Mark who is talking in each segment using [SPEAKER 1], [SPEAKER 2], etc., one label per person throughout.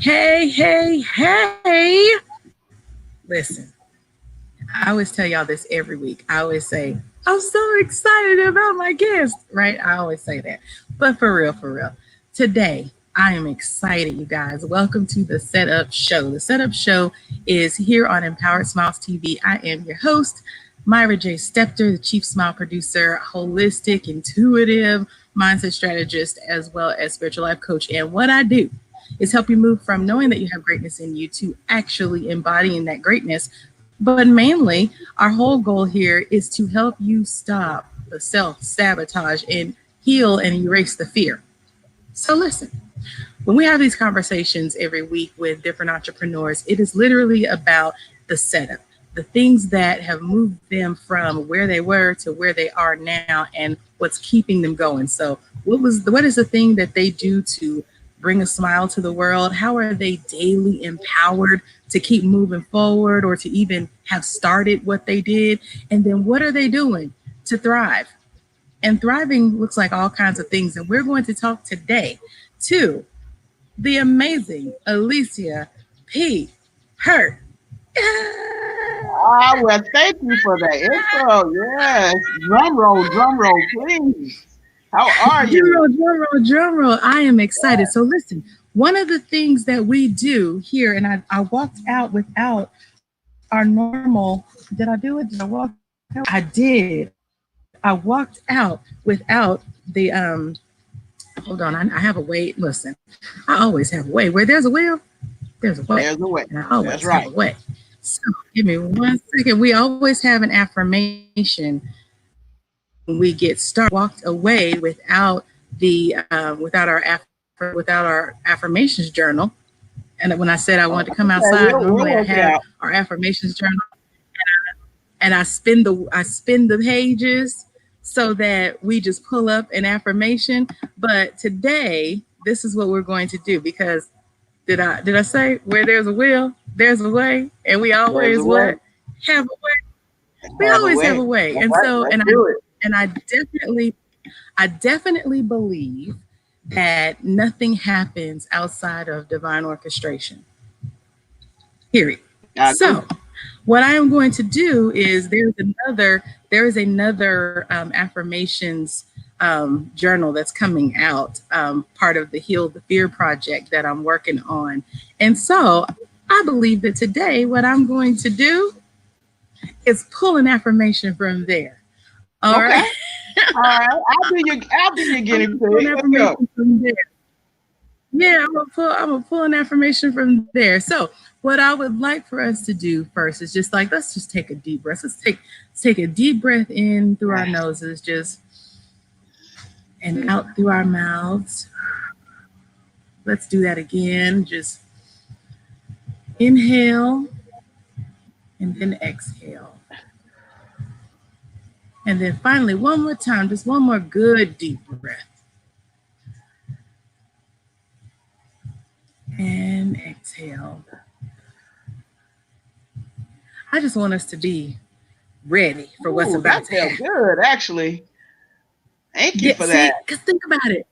[SPEAKER 1] Hey, hey, hey. Listen, I always tell y'all this every week. I always say, I'm so excited about my guest, right? I always say that. But for real, today I am excited, you guys. Welcome to the Setup Show. The Setup Show is here on Empowered Smiles TV. I am your host, Myra J. Stepter, the Chief Smile Producer, holistic, intuitive mindset strategist, as well as spiritual life coach. And what I do is help you move from knowing that you have greatness in you to actually embodying that greatness. But mainly, our whole goal here is to help you stop the self sabotage and heal and erase the fear. So, listen, when we have these conversations every week with different entrepreneurs, it is literally about the setup, the things that have moved them from where they were to where they are now, and what's keeping them going. So, what is the thing that they do to bring a smile to the world? How are they daily empowered to keep moving forward or to even have started what they did? And then what are they doing to thrive? And thriving looks like all kinds of things. And we're going to talk today to the amazing Aleasia P. Hurt.
[SPEAKER 2] Well, thank you for the intro. Yes. Drum roll, please. How are you?
[SPEAKER 1] Drum roll. I am excited. So listen, one of the things that we do here, and I walked out without our normal, did I do it? Did I walk out? I did. I walked out without hold on, I have a way. Listen, I always have a way. Where there's a will, there's a way. And I always
[SPEAKER 2] There's a
[SPEAKER 1] have a
[SPEAKER 2] way.
[SPEAKER 1] way.
[SPEAKER 2] That's
[SPEAKER 1] So
[SPEAKER 2] right.
[SPEAKER 1] give me one second. We always have an affirmation when we get started. Walked away without our affirmations journal. And when I said I wanted to come outside,
[SPEAKER 2] Okay,
[SPEAKER 1] normally I
[SPEAKER 2] we'll
[SPEAKER 1] have
[SPEAKER 2] work it out.
[SPEAKER 1] our affirmations journal, and I spin the pages so that we just pull up an affirmation. But today, this is what we're going to do because did I say where there's a will, there's a way, and we
[SPEAKER 2] There's a
[SPEAKER 1] always
[SPEAKER 2] way.
[SPEAKER 1] what have a way. We
[SPEAKER 2] Have a
[SPEAKER 1] always have
[SPEAKER 2] way.
[SPEAKER 1] a way,
[SPEAKER 2] All
[SPEAKER 1] and
[SPEAKER 2] right,
[SPEAKER 1] so
[SPEAKER 2] let's do it.
[SPEAKER 1] I definitely believe that nothing happens outside of divine orchestration. Period.
[SPEAKER 2] I agree.
[SPEAKER 1] So, what I am going to do is there is another affirmations journal that's coming out, part of the Heal the Fear project that I'm working on, and so I believe that today what I'm going to do is pull an affirmation from there. All
[SPEAKER 2] Okay.
[SPEAKER 1] right,
[SPEAKER 2] All right. I'll be your
[SPEAKER 1] I'm
[SPEAKER 2] guinea
[SPEAKER 1] gonna pull an
[SPEAKER 2] pig. Let's go.
[SPEAKER 1] affirmation from there. Yeah, I'm gonna pull an affirmation from there. So what I would like for us to do first is just like let's just take a deep breath. Let's take a deep breath in through our noses, just and out through our mouths. Let's do that again. Just inhale and then exhale. And then finally, one more time, just one more good deep breath. And exhale. I just want us to be ready for what's
[SPEAKER 2] Ooh, that
[SPEAKER 1] about to
[SPEAKER 2] felt
[SPEAKER 1] happen.
[SPEAKER 2] good, actually. Thank you
[SPEAKER 1] Yeah,
[SPEAKER 2] for that.
[SPEAKER 1] see, because think about it.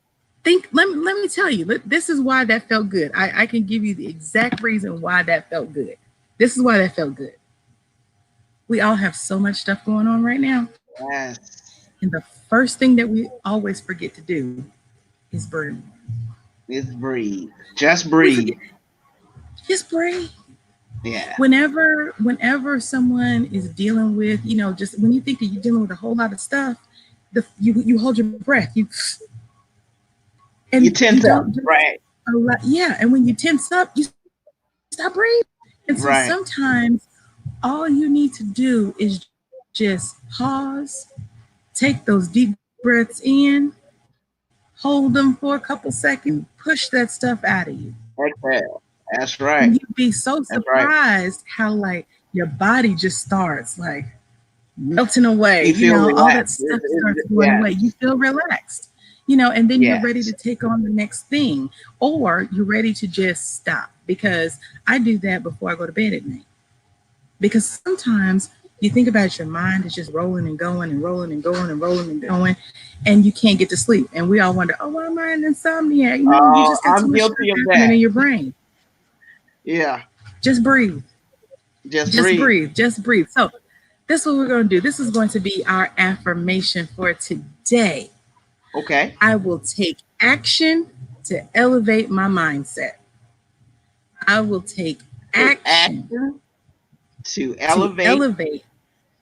[SPEAKER 1] Let me tell you, this is why that felt good. I can give you the exact reason why that felt good. This is why that felt good. We all have so much stuff going on right now.
[SPEAKER 2] Yes.
[SPEAKER 1] And the first thing that we always forget to do is breathe.
[SPEAKER 2] Just breathe. Just
[SPEAKER 1] We forget,
[SPEAKER 2] breathe.
[SPEAKER 1] just breathe.
[SPEAKER 2] Yeah.
[SPEAKER 1] Whenever someone is dealing with, just when you think that you're dealing with a whole lot of stuff, you hold your breath.
[SPEAKER 2] You
[SPEAKER 1] And you
[SPEAKER 2] tense up.
[SPEAKER 1] don't just
[SPEAKER 2] Right.
[SPEAKER 1] allow, yeah. And when you tense up, you stop breathing. And so
[SPEAKER 2] Right.
[SPEAKER 1] sometimes all you need to do is just pause, take those deep breaths in, hold them for a couple seconds, and push that stuff out of you.
[SPEAKER 2] Exhale. That's
[SPEAKER 1] And you'd
[SPEAKER 2] right.
[SPEAKER 1] be so
[SPEAKER 2] That's right.
[SPEAKER 1] surprised how like your body just starts like melting away,
[SPEAKER 2] You feel
[SPEAKER 1] all that
[SPEAKER 2] relaxed.
[SPEAKER 1] stuff starts going
[SPEAKER 2] Yes.
[SPEAKER 1] away. You feel relaxed, and then you're ready to
[SPEAKER 2] Yes.
[SPEAKER 1] take on the next thing, or you're ready to just stop. Because I do that before I go to bed at night. Because sometimes you think about your mind is just rolling and going and rolling and going and rolling and going, and you can't get to sleep. And we all wonder, oh, why am I an insomniac? No, you just got too
[SPEAKER 2] I'm
[SPEAKER 1] much stuff
[SPEAKER 2] guilty of
[SPEAKER 1] happening
[SPEAKER 2] that.
[SPEAKER 1] in your brain.
[SPEAKER 2] Yeah.
[SPEAKER 1] Just breathe.
[SPEAKER 2] Just
[SPEAKER 1] Just
[SPEAKER 2] breathe.
[SPEAKER 1] breathe. Just breathe. So this is what we're going to do. This is going to be our affirmation for today.
[SPEAKER 2] Okay.
[SPEAKER 1] I will take action to elevate my mindset. I will take
[SPEAKER 2] Take
[SPEAKER 1] action
[SPEAKER 2] action to
[SPEAKER 1] to
[SPEAKER 2] elevate
[SPEAKER 1] elevate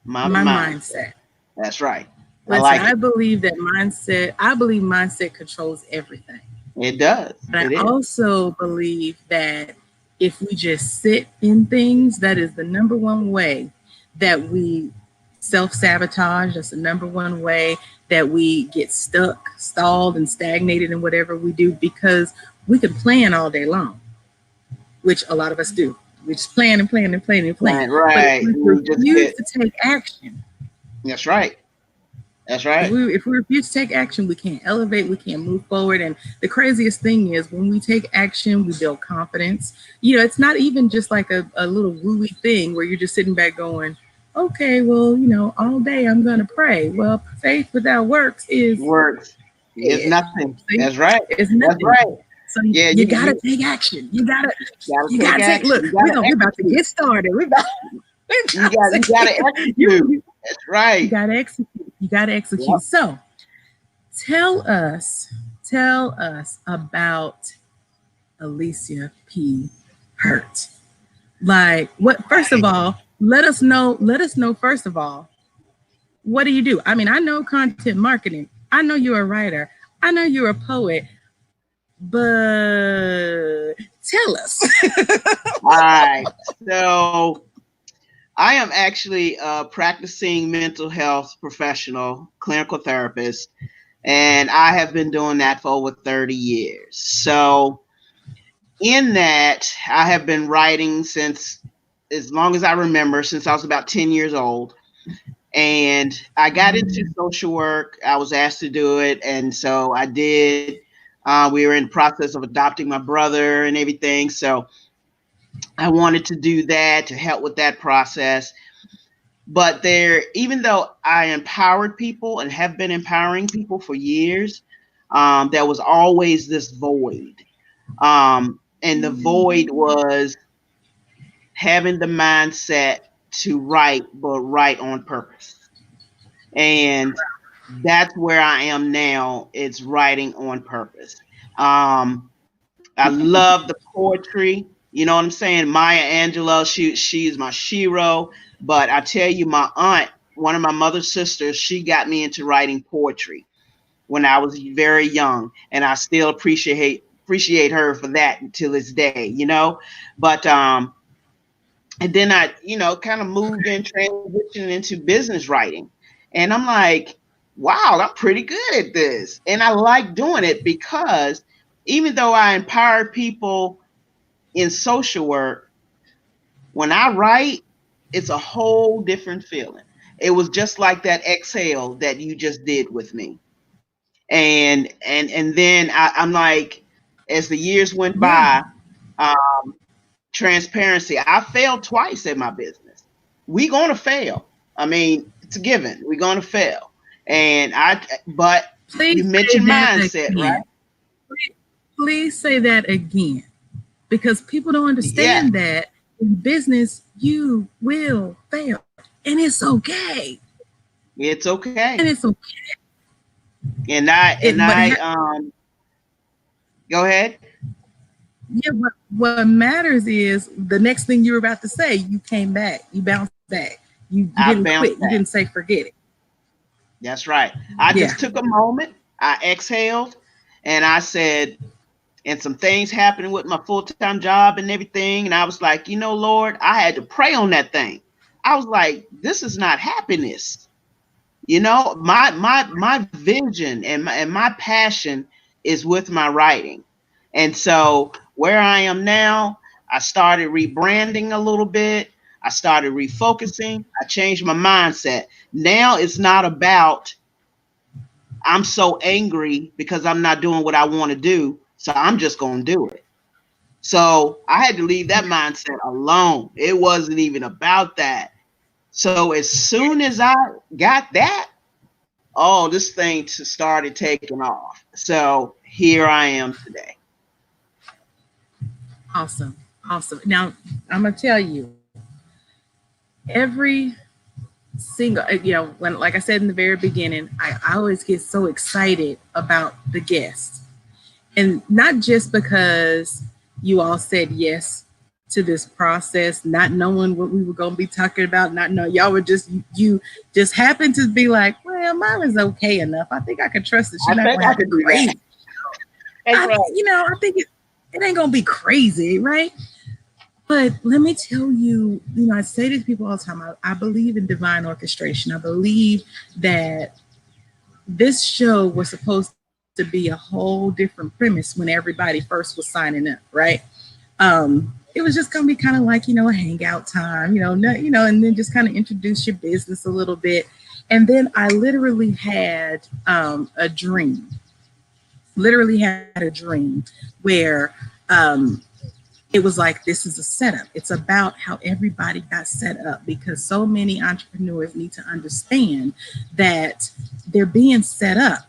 [SPEAKER 2] my
[SPEAKER 1] my
[SPEAKER 2] mindset.
[SPEAKER 1] mindset.
[SPEAKER 2] That's right. I
[SPEAKER 1] Listen,
[SPEAKER 2] like
[SPEAKER 1] I
[SPEAKER 2] it.
[SPEAKER 1] believe that I believe mindset controls everything.
[SPEAKER 2] It does.
[SPEAKER 1] But
[SPEAKER 2] It
[SPEAKER 1] I
[SPEAKER 2] is.
[SPEAKER 1] also believe that if we just sit in things, that is the number one way that we self sabotage. That's the number one way that we get stuck, stalled, and stagnated in whatever we do because we can plan all day long, which a lot of us do. We just plan and plan and plan and plan.
[SPEAKER 2] Right.
[SPEAKER 1] But if
[SPEAKER 2] Right.
[SPEAKER 1] we
[SPEAKER 2] You just
[SPEAKER 1] refuse
[SPEAKER 2] get.
[SPEAKER 1] to take action,
[SPEAKER 2] That's right. That's
[SPEAKER 1] if
[SPEAKER 2] right.
[SPEAKER 1] we if we refuse to take action, we can't elevate, we can't move forward. And the craziest thing is when we take action, we build confidence. It's not even just like a little wooey thing where you're just sitting back going, okay, well, all day I'm gonna pray. Well, faith without works is
[SPEAKER 2] Works. It's
[SPEAKER 1] dead.
[SPEAKER 2] nothing.
[SPEAKER 1] See?
[SPEAKER 2] That's right.
[SPEAKER 1] It's
[SPEAKER 2] That's
[SPEAKER 1] nothing.
[SPEAKER 2] right.
[SPEAKER 1] So
[SPEAKER 2] Yeah.
[SPEAKER 1] you gotta
[SPEAKER 2] You
[SPEAKER 1] take action. You gotta
[SPEAKER 2] gotta
[SPEAKER 1] you
[SPEAKER 2] take
[SPEAKER 1] gotta take
[SPEAKER 2] action.
[SPEAKER 1] look,
[SPEAKER 2] You gotta
[SPEAKER 1] we're about to
[SPEAKER 2] execute.
[SPEAKER 1] get started. We
[SPEAKER 2] You gotta execute.
[SPEAKER 1] you,
[SPEAKER 2] That's
[SPEAKER 1] you
[SPEAKER 2] right.
[SPEAKER 1] gotta execute. You gotta execute.
[SPEAKER 2] Yep.
[SPEAKER 1] So Tell us, tell us about Aleasia P. Hurt. Like what? First of all, let us know. Let us know first of all, what do you do? I mean, I know content marketing. I know you're a writer. I know you're a poet. But tell us.
[SPEAKER 2] All right. So I am actually a practicing mental health professional, clinical therapist, and I have been doing that for over 30 years. So in that, I have been writing since as long as I remember, since I was about 10 years old. And I got into social work. I was asked to do it, and so I did. We were in the process of adopting my brother and everything, so I wanted to do that to help with that process. But even though I empowered people and have been empowering people for years, there was always this void. And the void was having the mindset to write, but write on purpose. And that's where I am now. It's writing on purpose. I love the poetry. You know what I'm saying? Maya Angelou, she's my shero. But I tell you, my aunt, one of my mother's sisters, she got me into writing poetry when I was very young, and I still appreciate her for that until this day. But and then I, kind of moved in, transitioned into business writing, and I'm like, wow, I'm pretty good at this, and I like doing it because even though I empower people in social work, when I write, it's a whole different feeling. It was just like that exhale that you just did with me. And then I'm like, as the years went
[SPEAKER 1] Yeah.
[SPEAKER 2] by, um, transparency. I failed twice in my business. We gonna fail. I mean, it's a given. We're gonna fail. But you
[SPEAKER 1] Please say
[SPEAKER 2] mentioned
[SPEAKER 1] that
[SPEAKER 2] mindset, right?
[SPEAKER 1] again. Please say that again. Because people don't
[SPEAKER 2] Yeah,
[SPEAKER 1] understand that in business you will fail and it's okay.
[SPEAKER 2] it's
[SPEAKER 1] And
[SPEAKER 2] okay.
[SPEAKER 1] it's okay.
[SPEAKER 2] And I
[SPEAKER 1] it
[SPEAKER 2] and
[SPEAKER 1] but
[SPEAKER 2] I
[SPEAKER 1] ha-
[SPEAKER 2] go ahead.
[SPEAKER 1] yeah, what matters is the next thing you were about to say, you came back, you bounced back, you
[SPEAKER 2] I
[SPEAKER 1] didn't
[SPEAKER 2] bounced
[SPEAKER 1] quit, you
[SPEAKER 2] back.
[SPEAKER 1] didn't say forget it.
[SPEAKER 2] That's right. I
[SPEAKER 1] Yeah.
[SPEAKER 2] just took a moment. I exhaled, and I said, and some things happening with my full-time job and everything. And I was like, Lord, I had to pray on that thing. I was like, this is not happiness. My vision and my passion is with my writing. And so where I am now, I started rebranding a little bit. I started refocusing. I changed my mindset. Now it's not about I'm so angry because I'm not doing what I want to do, so I'm just going to do it. So I had to leave that mindset alone. It wasn't even about that. So as soon as I got that, oh, this thing started taking off. So here I am today.
[SPEAKER 1] Awesome. Awesome. Now, I'm going to tell you, every single, when, like I said in the very beginning, I always get so excited about the guests. And not just because you all said yes to this process, not knowing what we were going to be talking about, not know y'all were just, you just happened to be like, well, mine is okay enough. I think I can trust that she's
[SPEAKER 2] I
[SPEAKER 1] not
[SPEAKER 2] think
[SPEAKER 1] going to
[SPEAKER 2] I
[SPEAKER 1] have
[SPEAKER 2] could
[SPEAKER 1] a
[SPEAKER 2] do that.
[SPEAKER 1] crazy.
[SPEAKER 2] That's right.
[SPEAKER 1] I think it ain't going to be crazy, right? But let me tell you, I say to people all the time, I believe in divine orchestration. I believe that this show was supposed to be a whole different premise when everybody first was signing up, right? It was just gonna be kind of like, a hangout time, and then just kind of introduce your business a little bit. And then I literally had a dream, where um, it was like, this is a setup. It's about how everybody got set up, because so many entrepreneurs need to understand that they're being set up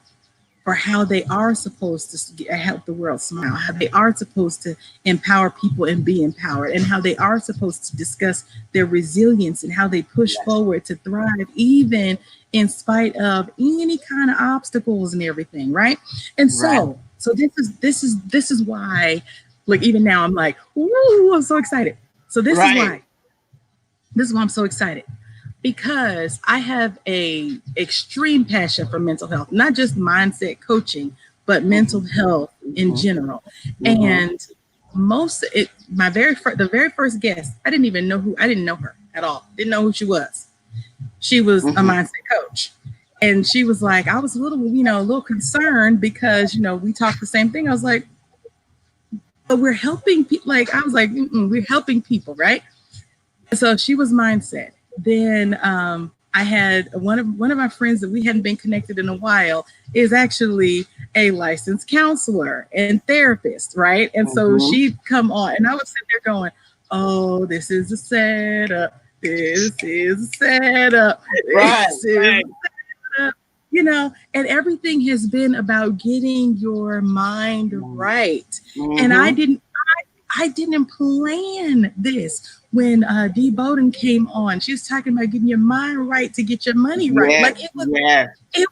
[SPEAKER 1] for how they are supposed to help the world smile, how they are supposed to empower people and be empowered, and how they are supposed to discuss their resilience and how they push
[SPEAKER 2] Yes.
[SPEAKER 1] forward to thrive, even in spite of any kind of obstacles and everything, right? And
[SPEAKER 2] Right.
[SPEAKER 1] so this is why, like, even now I'm like, ooh, I'm so excited. So
[SPEAKER 2] Right.
[SPEAKER 1] this is why I'm so excited, because I have a extreme passion for mental health, not just mindset coaching, but mental
[SPEAKER 2] Mm-hmm.
[SPEAKER 1] health in
[SPEAKER 2] Mm-hmm.
[SPEAKER 1] general.
[SPEAKER 2] Mm-hmm.
[SPEAKER 1] And the very first guest, I didn't know her at all. Didn't know who she was. She was a
[SPEAKER 2] Mm-hmm.
[SPEAKER 1] mindset coach. And she was like, I was a little concerned because, we talked the same thing. I was like, but we're helping people. Like, I was like, we're helping people, right? So she was mindset. Then I had one of my friends that we hadn't been connected in a while is actually a licensed counselor and therapist, right? And so
[SPEAKER 2] Mm-hmm.
[SPEAKER 1] she'd come on, and I was sitting there going, "Oh, this is a setup. This is a setup.
[SPEAKER 2] Right.
[SPEAKER 1] This is
[SPEAKER 2] Right.
[SPEAKER 1] a setup." And everything has been about getting your mind right. And I
[SPEAKER 2] Mm-hmm.
[SPEAKER 1] didn't I didn't plan this. When Dee Bowden came on, she was talking about getting your mind right to get your money right.
[SPEAKER 2] Yes.
[SPEAKER 1] Like,
[SPEAKER 2] Yes.
[SPEAKER 1] it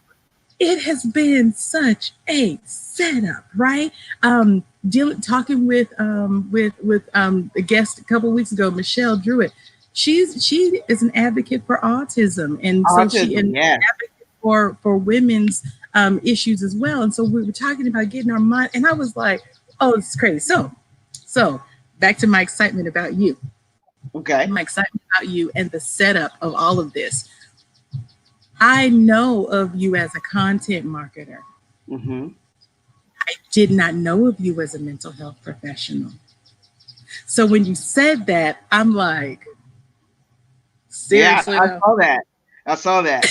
[SPEAKER 1] it has been such a setup, right? Talking with the guest a couple of weeks ago, Michelle Druitt. She is an advocate for autism, and so she
[SPEAKER 2] Autism.
[SPEAKER 1] an
[SPEAKER 2] Yes.
[SPEAKER 1] advocate for women's issues as well. And so we were talking about getting our mind, and I was like, oh, it's crazy. So back to my excitement about you.
[SPEAKER 2] Okay.
[SPEAKER 1] My excitement about you and the setup of all of this. I know of you as a content marketer.
[SPEAKER 2] Mm-hmm.
[SPEAKER 1] I did not know of you as a mental health professional. So when you said that, I'm like,
[SPEAKER 2] Yeah,
[SPEAKER 1] seriously
[SPEAKER 2] I
[SPEAKER 1] though,
[SPEAKER 2] saw that. I saw that.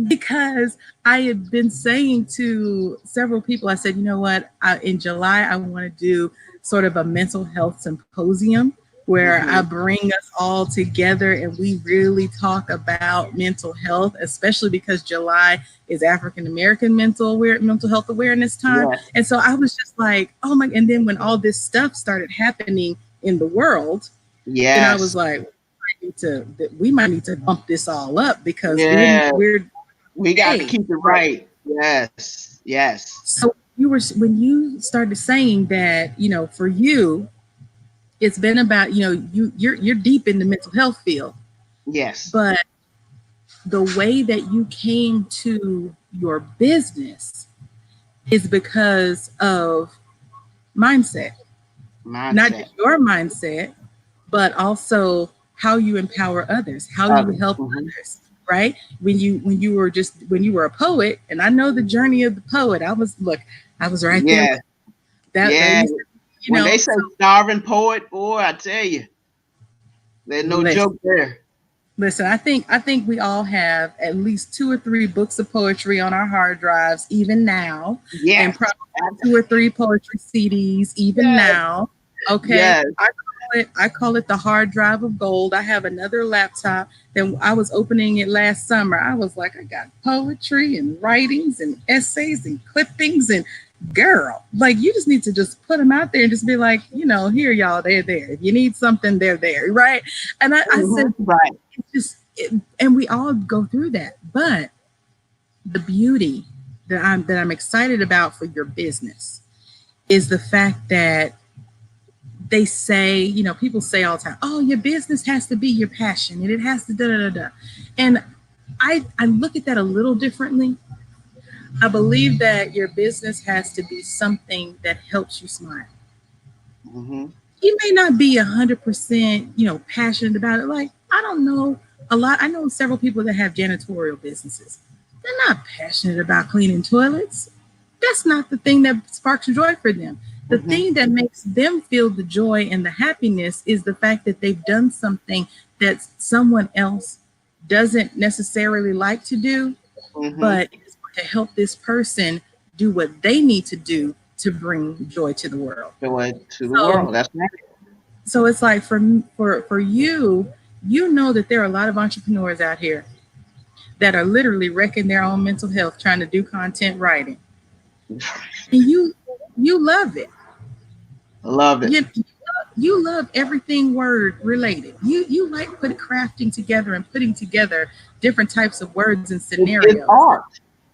[SPEAKER 1] because I had been saying to several people, I said, you know what, in July, I want to do sort of a mental health symposium where I
[SPEAKER 2] Mm-hmm.
[SPEAKER 1] bring us all together and we really talk about mental health, especially because July is African American mental health awareness time.
[SPEAKER 2] Yes.
[SPEAKER 1] And so I was just like, oh my, and then when all this stuff started happening in the world, then I was
[SPEAKER 2] Yes.
[SPEAKER 1] like, we might need to bump this all up because
[SPEAKER 2] Yeah.
[SPEAKER 1] we're
[SPEAKER 2] We got to
[SPEAKER 1] hey,
[SPEAKER 2] keep it
[SPEAKER 1] right.
[SPEAKER 2] right. Yes. Yes.
[SPEAKER 1] So when you started saying that, for you, it's been about, you're deep in the mental health field,
[SPEAKER 2] Yes.
[SPEAKER 1] but the way that you came to your business is because of mindset, not
[SPEAKER 2] Mindset.
[SPEAKER 1] just your mindset, but also how you empower others, how you
[SPEAKER 2] Others.
[SPEAKER 1] help
[SPEAKER 2] Mm-hmm.
[SPEAKER 1] others, right? When you were a poet, and I know the journey of the poet. I was right there
[SPEAKER 2] Yeah.
[SPEAKER 1] with that
[SPEAKER 2] Yeah.
[SPEAKER 1] used to,
[SPEAKER 2] When they say
[SPEAKER 1] so
[SPEAKER 2] starving poet, boy, I tell you, there's no
[SPEAKER 1] listen,
[SPEAKER 2] joke there.
[SPEAKER 1] listen, I think we all have at least 2 or 3 books of poetry on our hard drives, even now, and
[SPEAKER 2] Yes.
[SPEAKER 1] probably 2 or 3 poetry CDs, even
[SPEAKER 2] Yes.
[SPEAKER 1] now. Okay,
[SPEAKER 2] Yes.
[SPEAKER 1] I call it the hard drive of gold. I have another laptop. Then I was opening it last summer. I was like, I got poetry and writings and essays and clippings and girl, like you just need to just put them out there and just be like, here, y'all, they're there. If you need something, they're there, right? And I said,
[SPEAKER 2] Right.
[SPEAKER 1] it's just, and we all go through that. But the beauty that I'm excited about for your business is the fact that they say, people say all the time, oh, your business has to be your passion and it has to da da da da. And I look at that a little differently. I believe that your business has to be something that helps you smile.
[SPEAKER 2] Mm-hmm.
[SPEAKER 1] You may not be 100%, passionate about it. Like, I don't know a lot. I know several people that have janitorial businesses. They're not passionate about cleaning toilets. That's not the thing that sparks joy for them. The
[SPEAKER 2] Mm-hmm.
[SPEAKER 1] thing that makes them feel the joy and the happiness is the fact that they've done something that someone else doesn't necessarily like to do,
[SPEAKER 2] Mm-hmm.
[SPEAKER 1] but it's going to help this person do what they need to do to bring joy to the world.
[SPEAKER 2] To the
[SPEAKER 1] So,
[SPEAKER 2] world. That's right.
[SPEAKER 1] so it's like for you, that there are a lot of entrepreneurs out here that are literally wrecking their own mental health trying to do content writing, and you love it.
[SPEAKER 2] I love it.
[SPEAKER 1] You love everything word related. You like crafting together and putting together different types of words and
[SPEAKER 2] It's
[SPEAKER 1] scenarios.
[SPEAKER 2] art.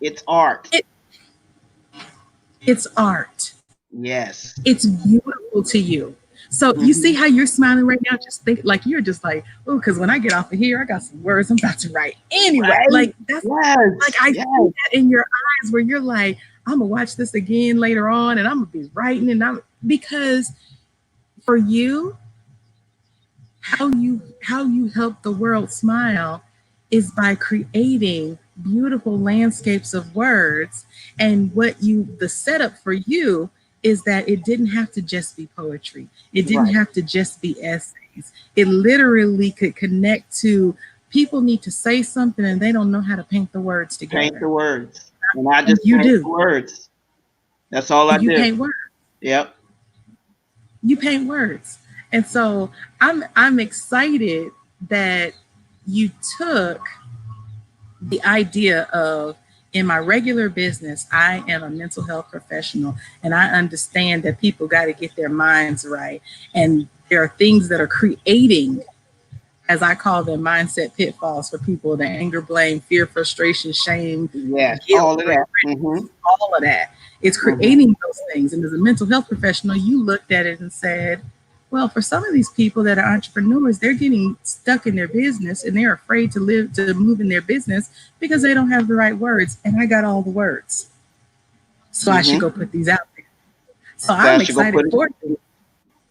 [SPEAKER 2] It's art.
[SPEAKER 1] It's art.
[SPEAKER 2] Yes.
[SPEAKER 1] It's beautiful to you. So you see
[SPEAKER 2] Mm-hmm.
[SPEAKER 1] how you're smiling right now? Just think like you're just like, oh, because when I get off of here, I got some words I'm about to write. Anyway,
[SPEAKER 2] Right.
[SPEAKER 1] like that's like
[SPEAKER 2] Yes.
[SPEAKER 1] I see
[SPEAKER 2] Yes.
[SPEAKER 1] that in your eyes where you're like, I'm gonna watch this again later on and I'm gonna be writing and I'm because for you, how you help the world smile is by creating beautiful landscapes of words. And the setup for you is that it didn't have to just be poetry, it didn't
[SPEAKER 2] Right.
[SPEAKER 1] have to just be essays. It literally could connect to people need to say something and they don't know how to paint the words
[SPEAKER 2] Paint
[SPEAKER 1] together,
[SPEAKER 2] the words. And I
[SPEAKER 1] and
[SPEAKER 2] just
[SPEAKER 1] you
[SPEAKER 2] paint the
[SPEAKER 1] do.
[SPEAKER 2] words. That's all I
[SPEAKER 1] You
[SPEAKER 2] do.
[SPEAKER 1] paint words.
[SPEAKER 2] Yep.
[SPEAKER 1] You paint words. And so I'm excited that you took the idea of, in my regular business, I am a mental health professional and I understand that people got to get their minds right. And there are things that are creating, as I call them, mindset pitfalls for people: the anger, blame, fear, frustration, shame,
[SPEAKER 2] Yes.
[SPEAKER 1] guilt,
[SPEAKER 2] All of that.
[SPEAKER 1] regret,
[SPEAKER 2] Mm-hmm.
[SPEAKER 1] all of that. It's
[SPEAKER 2] Mm-hmm.
[SPEAKER 1] creating those things. And as a mental health professional, you looked at it and said, well, for some of these people that are entrepreneurs, they're getting stuck in their business and they're afraid to move in their business because they don't have the right words. And I got all the words. So I should
[SPEAKER 2] Mm-hmm.
[SPEAKER 1] go put these out there. So
[SPEAKER 2] So I
[SPEAKER 1] I'm
[SPEAKER 2] should go
[SPEAKER 1] excited
[SPEAKER 2] put it.
[SPEAKER 1] for you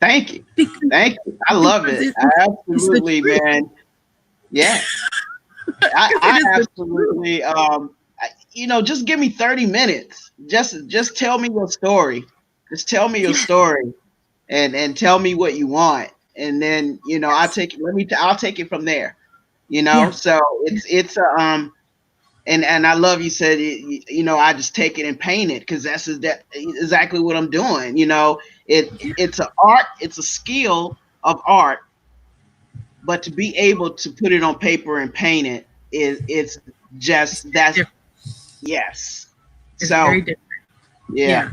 [SPEAKER 2] Thank you.
[SPEAKER 1] because,
[SPEAKER 2] Thank you. I love
[SPEAKER 1] because
[SPEAKER 2] it.
[SPEAKER 1] it's the
[SPEAKER 2] Absolutely,
[SPEAKER 1] truth.
[SPEAKER 2] man. Yes.
[SPEAKER 1] Because it
[SPEAKER 2] I
[SPEAKER 1] is the truth.
[SPEAKER 2] absolutely just give me 30 minutes. Just tell me your story. Just tell me your
[SPEAKER 1] Yes,
[SPEAKER 2] story and tell me what you want. And then,
[SPEAKER 1] yes,
[SPEAKER 2] I'll take it from there.
[SPEAKER 1] yeah,
[SPEAKER 2] So
[SPEAKER 1] yeah,
[SPEAKER 2] it's and I love you said I just take it and paint it because that exactly what I'm doing.
[SPEAKER 1] yeah.
[SPEAKER 2] It's a art, it's a skill of art, but to be able to put it on paper and paint it it's
[SPEAKER 1] It's
[SPEAKER 2] just
[SPEAKER 1] very
[SPEAKER 2] that's
[SPEAKER 1] different.
[SPEAKER 2] yes.
[SPEAKER 1] It's very
[SPEAKER 2] So
[SPEAKER 1] different.
[SPEAKER 2] yeah.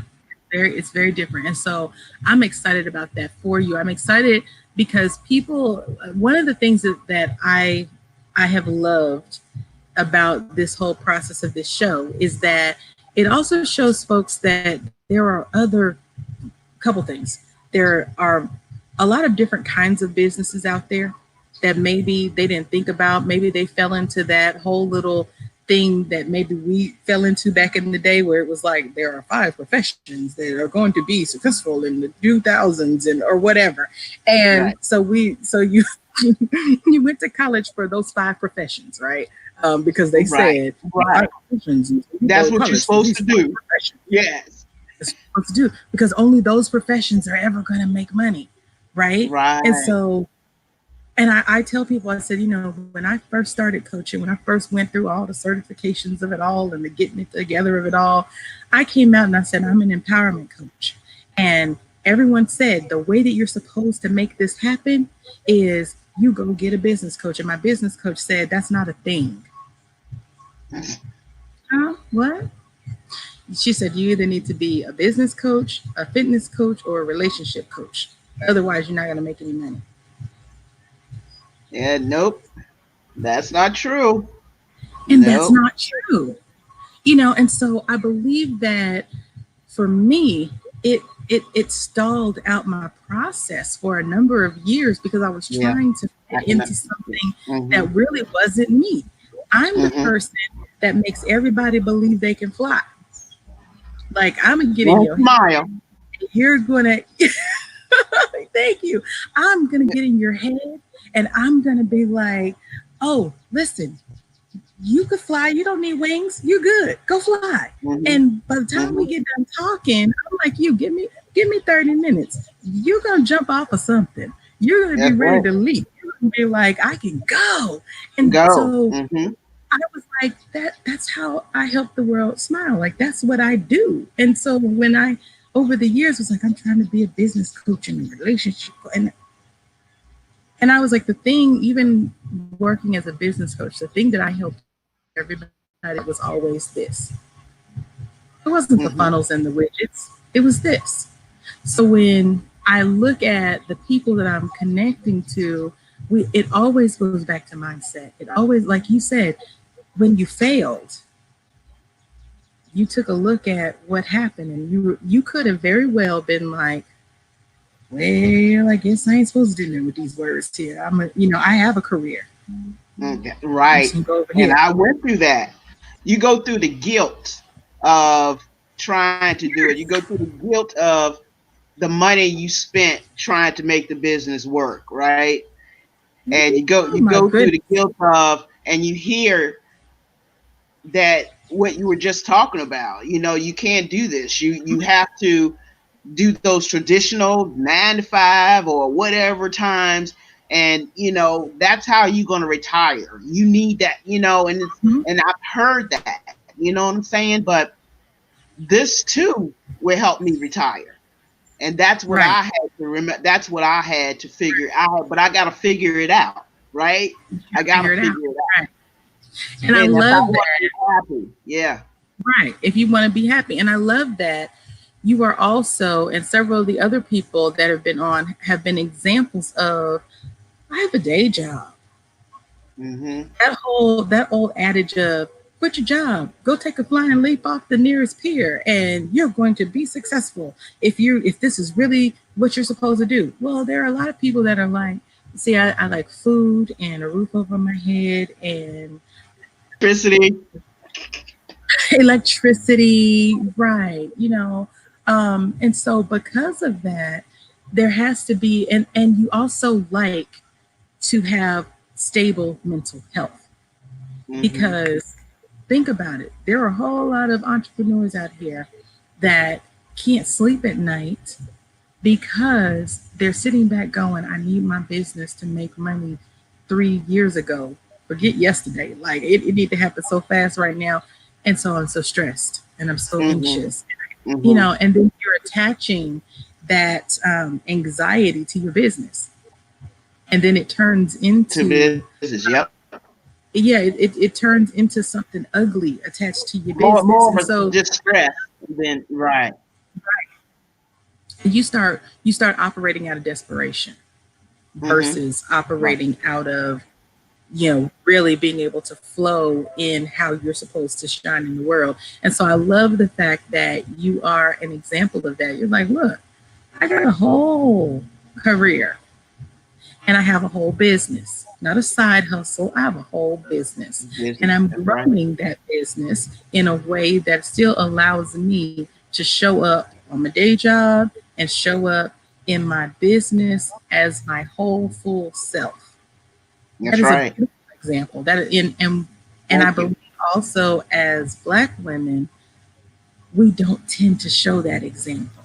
[SPEAKER 1] Yeah, it's very different. And so I'm excited about that for you. I'm excited because people, one of the things that I have loved about this whole process of this show is that it also shows folks that there are other couple things. There are a lot of different kinds of businesses out there that maybe they didn't think about. Maybe they fell into that whole little thing that maybe we fell into back in the day where it was like there are 5 professions that are going to be successful in the 2000s and or whatever. And
[SPEAKER 2] Right.
[SPEAKER 1] so you you went to college for those 5 professions, right? Because they
[SPEAKER 2] Right.
[SPEAKER 1] said
[SPEAKER 2] Right.
[SPEAKER 1] 5 professions, and you go
[SPEAKER 2] That's
[SPEAKER 1] to
[SPEAKER 2] what you're
[SPEAKER 1] college for
[SPEAKER 2] supposed
[SPEAKER 1] these
[SPEAKER 2] to
[SPEAKER 1] five
[SPEAKER 2] do.
[SPEAKER 1] professions.
[SPEAKER 2] Yes.
[SPEAKER 1] It's supposed to do because only those professions are ever going to make money, right? And
[SPEAKER 2] Right.
[SPEAKER 1] so, and I tell people, I said, when I first started coaching, when I first went through all the certifications of it all and the getting it together of it all, I came out and I said, I'm an empowerment coach. And everyone said the way that you're supposed to make this happen is you go get a business coach. And my business coach said, that's not a thing. Huh? What? She said you either need to be a business coach, a fitness coach, or a relationship coach. Otherwise, you're not going to make any money.
[SPEAKER 2] Yeah, nope. That's not true.
[SPEAKER 1] And that's
[SPEAKER 2] Nope.
[SPEAKER 1] not true. And so I believe that for me, it stalled out my process for a number of years because I was
[SPEAKER 2] Yeah.
[SPEAKER 1] trying to
[SPEAKER 2] I
[SPEAKER 1] fit
[SPEAKER 2] can.
[SPEAKER 1] into something
[SPEAKER 2] Mm-hmm.
[SPEAKER 1] that really wasn't me. I'm the
[SPEAKER 2] Mm-hmm.
[SPEAKER 1] person that makes everybody believe they can fly. Like I'm gonna get in
[SPEAKER 2] One
[SPEAKER 1] your head.
[SPEAKER 2] smile.
[SPEAKER 1] You're gonna thank you. I'm gonna get in your head and I'm gonna be like, oh, listen, you could fly. You don't need wings. You're good. Go fly.
[SPEAKER 2] Mm-hmm.
[SPEAKER 1] And by the time we
[SPEAKER 2] Mm-hmm.
[SPEAKER 1] get done talking, I'm like, you give me 30 minutes. You're gonna jump off of something. You're gonna be
[SPEAKER 2] That's
[SPEAKER 1] ready
[SPEAKER 2] right.
[SPEAKER 1] to leap. You're gonna be like, I can go. And
[SPEAKER 2] Go.
[SPEAKER 1] so
[SPEAKER 2] Mm-hmm.
[SPEAKER 1] I was like, that's how I help the world smile. Like that's what I do. And so when I over the years was like, I'm trying to be a business coach and a relationship and I was like, the thing, even working as a business coach, the thing that I helped everybody with was always this. It wasn't the
[SPEAKER 2] Mm-hmm.
[SPEAKER 1] funnels and the widgets, it was this. So when I look at the people that I'm connecting to, it always goes back to mindset. It always, like you said, when you failed, you took a look at what happened and you could have very well been like, well, I guess I ain't supposed to do nothing with these words here. I have a career.
[SPEAKER 2] Okay.
[SPEAKER 1] I'm
[SPEAKER 2] Right.
[SPEAKER 1] just gonna go over
[SPEAKER 2] And
[SPEAKER 1] here.
[SPEAKER 2] I went through that. You go through the guilt of trying to do it. You go through the guilt of the money you spent trying to make the business work, right? And you
[SPEAKER 1] Oh my
[SPEAKER 2] go through the
[SPEAKER 1] goodness.
[SPEAKER 2] guilt of, and you hear that what you were just talking about. You can't do this. You have to do those traditional 9 to 5 or whatever times, and that's how you're going to retire. You need that,
[SPEAKER 1] Mhm.
[SPEAKER 2] and I've heard that, you know what I'm saying, but this too will help me retire. And that's what
[SPEAKER 1] Right.
[SPEAKER 2] I had to remember. That's what I had to figure out. But I got to figure it out, right? I got to
[SPEAKER 1] Figure it out.
[SPEAKER 2] figure it out.
[SPEAKER 1] Right. And I
[SPEAKER 2] And if I
[SPEAKER 1] love
[SPEAKER 2] want to
[SPEAKER 1] that.
[SPEAKER 2] be happy, yeah.
[SPEAKER 1] Right. If you want to be happy. And I love that you are also, and several of the other people that have been on have been examples of I have a day job.
[SPEAKER 2] Mm-hmm.
[SPEAKER 1] That old adage of quit your job, go take a flying leap off the nearest pier, and you're going to be successful if this is really what you're supposed to do. Well, there are a lot of people that are like, see, I like food and a roof over my head and
[SPEAKER 2] Electricity.
[SPEAKER 1] electricity, right? And so because of that, there has to be, and you also like to have stable mental health
[SPEAKER 2] Mm-hmm.
[SPEAKER 1] because think about it. There are a whole lot of entrepreneurs out here that can't sleep at night because they're sitting back going, I need my business to make money 3 years ago. Forget yesterday. Like it need to happen so fast right now. And so I'm so stressed and I'm so
[SPEAKER 2] Mm-hmm.
[SPEAKER 1] anxious.
[SPEAKER 2] Mm-hmm.
[SPEAKER 1] And then you're attaching that anxiety to your business. And then it turns
[SPEAKER 2] To
[SPEAKER 1] into
[SPEAKER 2] business, yep.
[SPEAKER 1] yeah, it turns into something ugly attached to your
[SPEAKER 2] More
[SPEAKER 1] business.
[SPEAKER 2] of
[SPEAKER 1] And
[SPEAKER 2] a
[SPEAKER 1] so
[SPEAKER 2] distress than right.
[SPEAKER 1] you start operating out of desperation
[SPEAKER 2] Mm-hmm.
[SPEAKER 1] versus
[SPEAKER 2] Right.
[SPEAKER 1] operating out of really being able to flow in how you're supposed to shine in the world. And so I love the fact that you are an example of that. You're like, look, I got a whole career and I have a whole business, not a side hustle. I have a whole business. And
[SPEAKER 2] Business.
[SPEAKER 1] I'm
[SPEAKER 2] That's right.
[SPEAKER 1] growing that business in a way that still allows me to show up on my day job and show up in my business as my whole full self. That
[SPEAKER 2] That's
[SPEAKER 1] is a
[SPEAKER 2] right.
[SPEAKER 1] beautiful example. And I
[SPEAKER 2] Thank you.
[SPEAKER 1] believe also as Black women, we don't tend to show that example.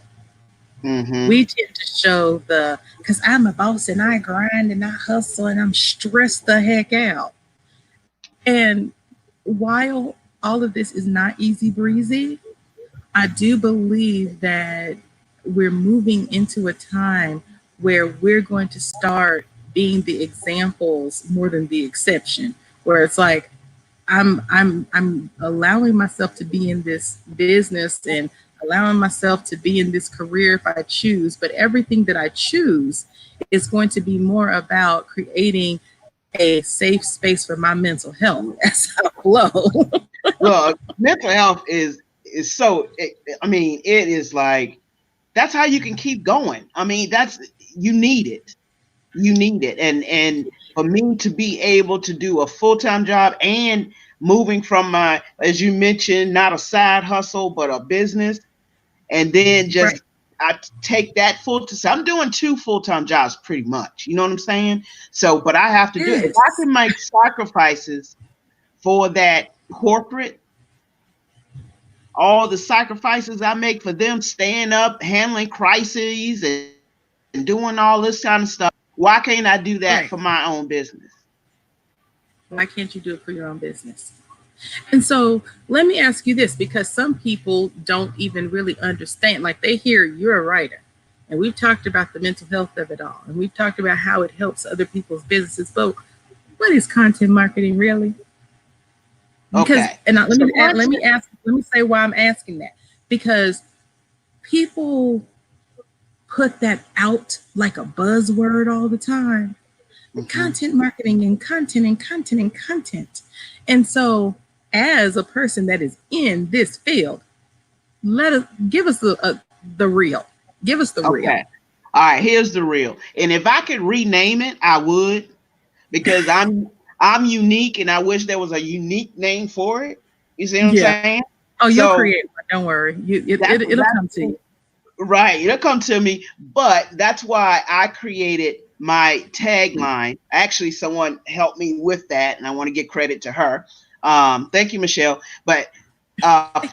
[SPEAKER 2] Mm-hmm.
[SPEAKER 1] We tend to show because I'm a boss and I grind and I hustle and I'm stressed the heck out. And while all of this is not easy breezy, I do believe that we're moving into a time where we're going to start being the examples more than the exception, where it's like, I'm allowing myself to be in this business and allowing myself to be in this career if I choose, but everything that I choose is going to be more about creating a safe space for my mental health as I flow.
[SPEAKER 2] Well, mental health is so. I mean, it is like that's how you can keep going. I mean, that's you need it. You need it, and for me to be able to do a full-time job and moving from my, as you mentioned, not a side hustle but a business, and then
[SPEAKER 1] Right.
[SPEAKER 2] just I take that full to. So I'm doing two full-time jobs pretty much. You know what I'm saying? So, but I have to do it. If I
[SPEAKER 1] Yes.
[SPEAKER 2] can make sacrifices for that corporate, all the sacrifices I make for them, staying up, handling crises, and doing all this kind of stuff. Why can't I do that for
[SPEAKER 1] Right.
[SPEAKER 2] my own business?
[SPEAKER 1] Why can't you do it for your own business? And so let me ask you this, because some people don't even really understand. Like they hear you're a writer, and we've talked about the mental health of it all, and we've talked about how it helps other people's businesses. But what is content marketing really? Because
[SPEAKER 2] Okay.
[SPEAKER 1] and let
[SPEAKER 2] So
[SPEAKER 1] me let me say why I'm asking that. Because people put that out like a buzzword all the time.
[SPEAKER 2] mhm.
[SPEAKER 1] Content marketing and content and content and content. And so, as a person that is in this field, let us give us the real. Give us the real.
[SPEAKER 2] Okay. All right, here's the real. And if I could rename it, I would, because I'm unique and I wish there was a unique name for it. You see what I'm
[SPEAKER 1] Yeah.
[SPEAKER 2] saying?
[SPEAKER 1] Oh, you'll
[SPEAKER 2] So
[SPEAKER 1] create one. Don't worry.
[SPEAKER 2] that's
[SPEAKER 1] It'll come to
[SPEAKER 2] that's
[SPEAKER 1] you.
[SPEAKER 2] right. It'll come to me. But that's why I created my tagline. Actually, someone helped me with that, and I want to give credit to her. Thank you, Michelle. But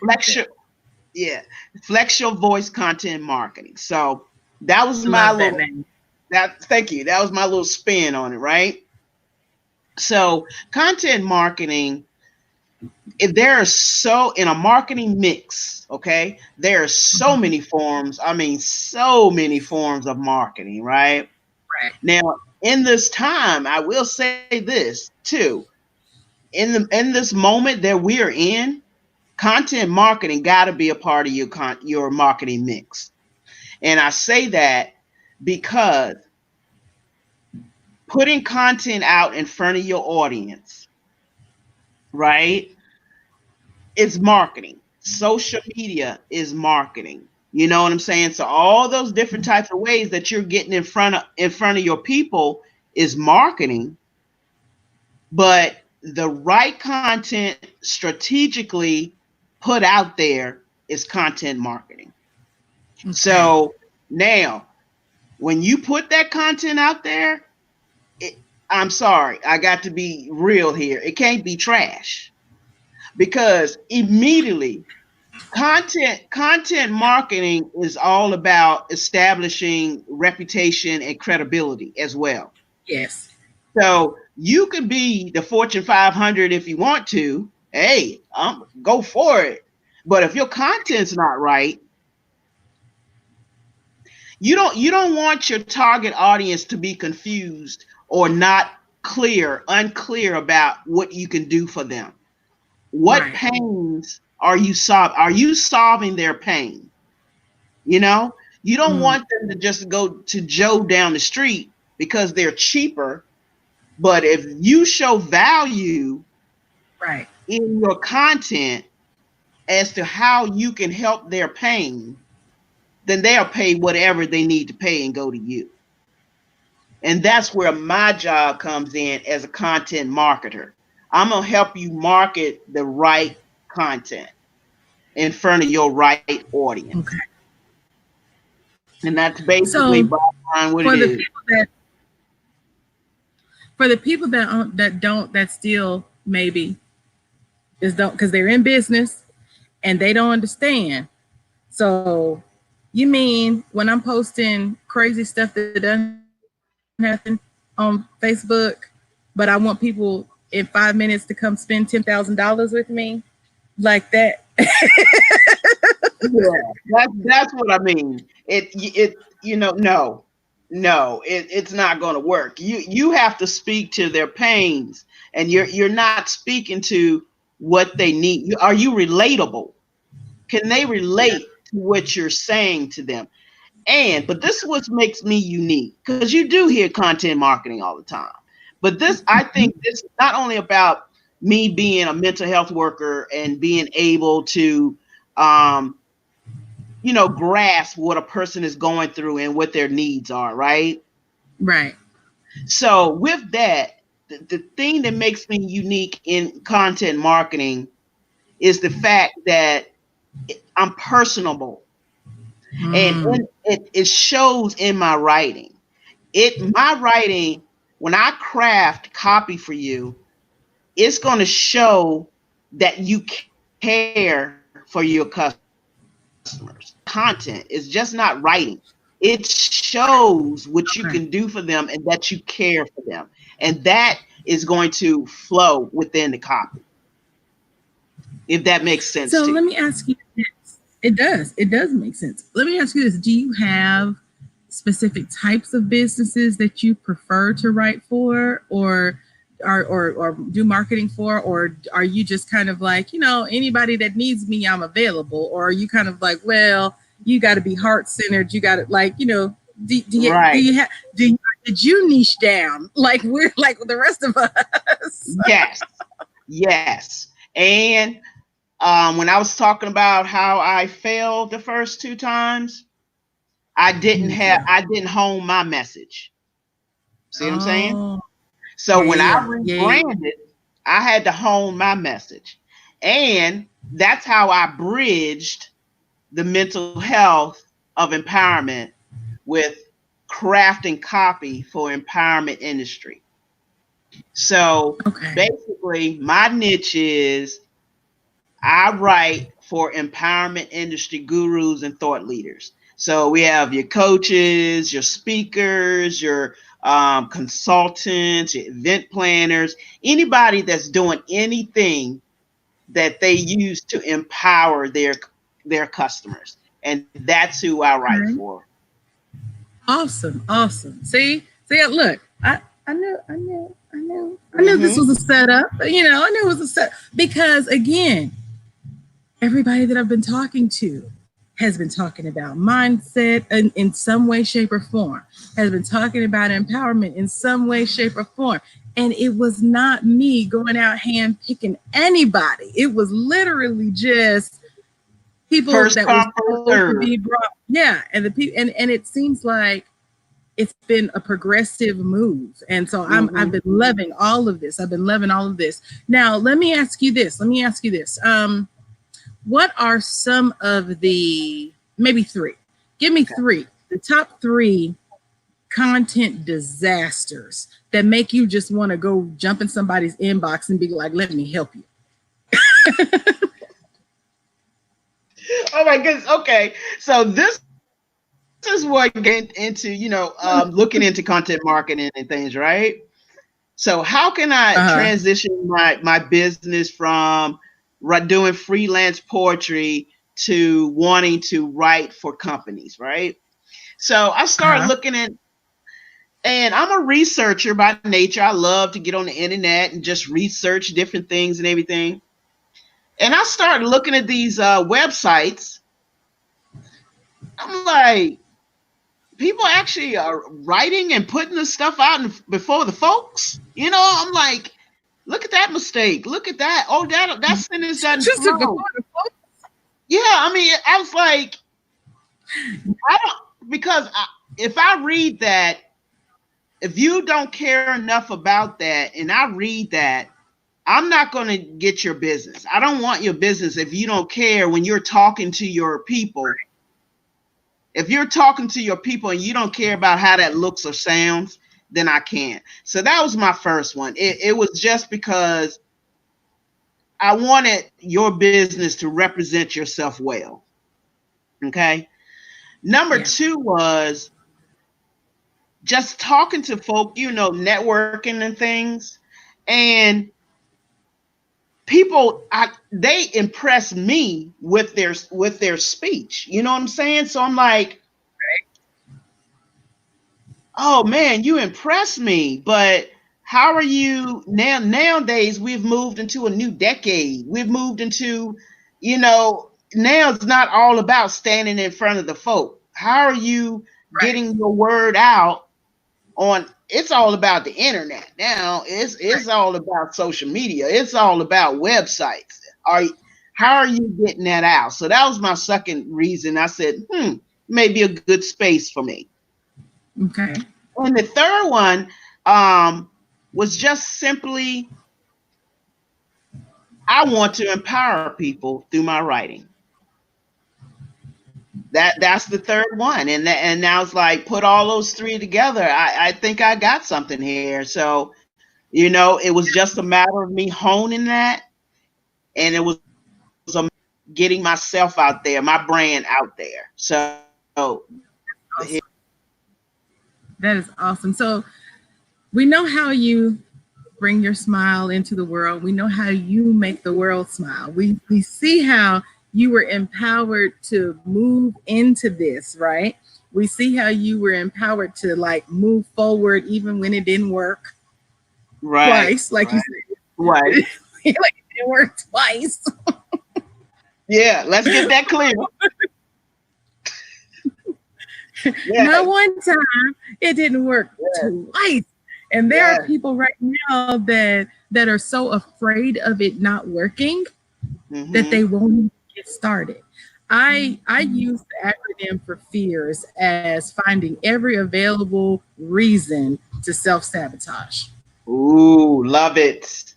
[SPEAKER 2] flex your, yeah, flex your voice content marketing. So that was my
[SPEAKER 1] Love that
[SPEAKER 2] little
[SPEAKER 1] name.
[SPEAKER 2] that. Thank you. That was my little spin on it, right? So content marketing, if there are so in a marketing mix, okay, there are so
[SPEAKER 1] Mhm.
[SPEAKER 2] many forms. I mean, so many forms of marketing, right?
[SPEAKER 1] Right.
[SPEAKER 2] Now, in this time, I will say this too. In this moment that we're in, content marketing got to be a part of your marketing mix. And I say that because putting content out in front of your audience, right? It's marketing. Social media is marketing. You know what I'm saying? So all those different types of ways that you're getting in front of your people is marketing, but the right content strategically put out there is content marketing.
[SPEAKER 1] Okay.
[SPEAKER 2] So now, when you put that content out there, it, I'm sorry, I got to be real here. It can't be trash because immediately content marketing is all about establishing reputation and credibility as well.
[SPEAKER 1] Yes.
[SPEAKER 2] So you could be the Fortune 500 if you want to. Hey, go for it. But if your content's not right, you don't want your target audience to be confused or not unclear about what you can do for them. What
[SPEAKER 1] Right.
[SPEAKER 2] pains are you solving their pain? You know, you don't
[SPEAKER 1] Mm.
[SPEAKER 2] want them to just go to Joe down the street because they're cheaper. But if you show value
[SPEAKER 1] Right.
[SPEAKER 2] in your content as to how you can help their pain, then they'll pay whatever they need to pay and go to you. And that's where my job comes in as a content marketer. I'm going to help you market the right content in front of your right audience.
[SPEAKER 1] Okay.
[SPEAKER 2] And that's basically
[SPEAKER 1] So
[SPEAKER 2] bottom line what
[SPEAKER 1] for
[SPEAKER 2] it
[SPEAKER 1] the
[SPEAKER 2] is.
[SPEAKER 1] people that for the people that still maybe is don't because they're in business and they don't understand. So you mean when I'm posting crazy stuff that doesn't happen on Facebook, but I want people in 5 minutes to come spend $10,000 with me like that?
[SPEAKER 2] Yeah, that's what I mean. No, it's not going to work. You have to speak to their pains, and you're not speaking to what they need? Are you relatable? Can they relate to what you're saying to them? But this is what makes me unique, because you do hear content marketing all the time. But this, I think this is not only about me being a mental health worker and being able to, grasp what a person is going through and what their needs are, right?
[SPEAKER 1] Right.
[SPEAKER 2] So with that, the thing that makes me unique in content marketing is the fact that I'm personable. And it shows in my writing. My writing, when I craft copy for you, it's going to show that you care for your customers. Content is just not writing. It shows what you
[SPEAKER 1] Okay.
[SPEAKER 2] can do for them and that you care for them. And that is going to flow within the copy, if that makes sense
[SPEAKER 1] So
[SPEAKER 2] to
[SPEAKER 1] let
[SPEAKER 2] you.
[SPEAKER 1] me ask you this. It does. It does make sense. Let me ask you this. Do you have specific types of businesses that you prefer to write for, or do marketing for, or are you just kind of like, anybody that needs me, I'm available? Or are you kind of like, well, you got to be heart centered. You got to, like,
[SPEAKER 2] Right.
[SPEAKER 1] did you niche down like we're like the rest of us?
[SPEAKER 2] Yes. Yes. And when I was talking about how I failed the first 2 times, I didn't
[SPEAKER 1] Yeah.
[SPEAKER 2] hone my message. See what I'm saying?
[SPEAKER 1] Oh,
[SPEAKER 2] So when I
[SPEAKER 1] yeah.
[SPEAKER 2] rebranded, I had to hone my message. And that's how I bridged the mental health of empowerment with crafting copy for empowerment industry. So
[SPEAKER 1] Okay.
[SPEAKER 2] basically, my niche is I write for empowerment industry gurus and thought leaders. So we have your coaches, your speakers, your consultants, your event planners, anybody that's doing anything that they use to empower their customers. And that's who I write
[SPEAKER 1] Okay.
[SPEAKER 2] for.
[SPEAKER 1] Awesome. Awesome. See, look, I knew this
[SPEAKER 2] Mm-hmm.
[SPEAKER 1] was a setup. I knew it was a set because again, everybody that I've been talking to has been talking about mindset in some way, shape, or form, has been talking about empowerment in some way, shape, or form. And it was not me going out hand picking anybody. It was literally just people
[SPEAKER 2] First
[SPEAKER 1] that were
[SPEAKER 2] come, first
[SPEAKER 1] supposed to
[SPEAKER 2] serve.
[SPEAKER 1] be brought. Yeah. And the people and it seems like it's been a progressive move. And so I've
[SPEAKER 2] Mm-hmm.
[SPEAKER 1] been loving all of this. I've been loving all of this. Now, let me ask you this. What are some of the, maybe three? Give me
[SPEAKER 2] Okay.
[SPEAKER 1] three. The top three content disasters that make you just want to go jump in somebody's inbox and be like, let me help you.
[SPEAKER 2] Oh my goodness. Okay. So this is what get into, looking into content marketing and things, right? So how can I
[SPEAKER 1] Uh-huh.
[SPEAKER 2] transition my business from doing freelance poetry to wanting to write for companies, right? So I started
[SPEAKER 1] Uh-huh.
[SPEAKER 2] looking at, and I'm a researcher by nature. I love to get on the internet and just research different things and everything. And I started looking at these websites. I'm like, people actually are writing and putting this stuff out before the folks. I'm like, look at that mistake. Look at that. Oh, that sentence doesn't
[SPEAKER 1] Just before
[SPEAKER 2] flow.
[SPEAKER 1] the
[SPEAKER 2] Yeah, I mean, I was like, I don't, because if I read that, if you don't care enough about that, and I read that, I'm not going to get your business. I don't want your business if you don't care when you're talking to your people. If you're talking to your people and you don't care about how that looks or sounds, then I can't. So that was my first one. It was just because I wanted your business to represent yourself well. Okay. Number
[SPEAKER 1] yeah.
[SPEAKER 2] two was just talking to folk, networking and things. And people, they impress me with their speech. You know what I'm saying? So I'm like, oh man, you impress me, but how are you now? Nowadays, we've moved into a new decade. We've moved into, now it's not all about standing in front of the folk. How are you
[SPEAKER 1] Right.
[SPEAKER 2] getting your word out on? It's all about the internet now. It's all about social media. It's all about websites. How are you getting that out? So that was my second reason. I said, maybe a good space for me.
[SPEAKER 1] Okay.
[SPEAKER 2] And the third one was just simply, I want to empower people through my writing. That's the third one, and now it's like, put all those three together. I think I got something here. So it was just a matter of me honing that, and it was a getting myself out there, my brand out there. So
[SPEAKER 1] Awesome. That is awesome. So we know how you bring your smile into the world. We know how you make the world smile. We see how you were empowered to move into this, right? We see how you were empowered to like move forward even when it didn't work twice, like you said.
[SPEAKER 2] Right.
[SPEAKER 1] Like it didn't work twice.
[SPEAKER 2] Yeah, let's get that clear.
[SPEAKER 1] Not one time. It didn't work twice. And there are people right now that are so afraid of it not working that they won't even get started. I use the acronym for fears as finding every available reason to self-sabotage.
[SPEAKER 2] Ooh, love it.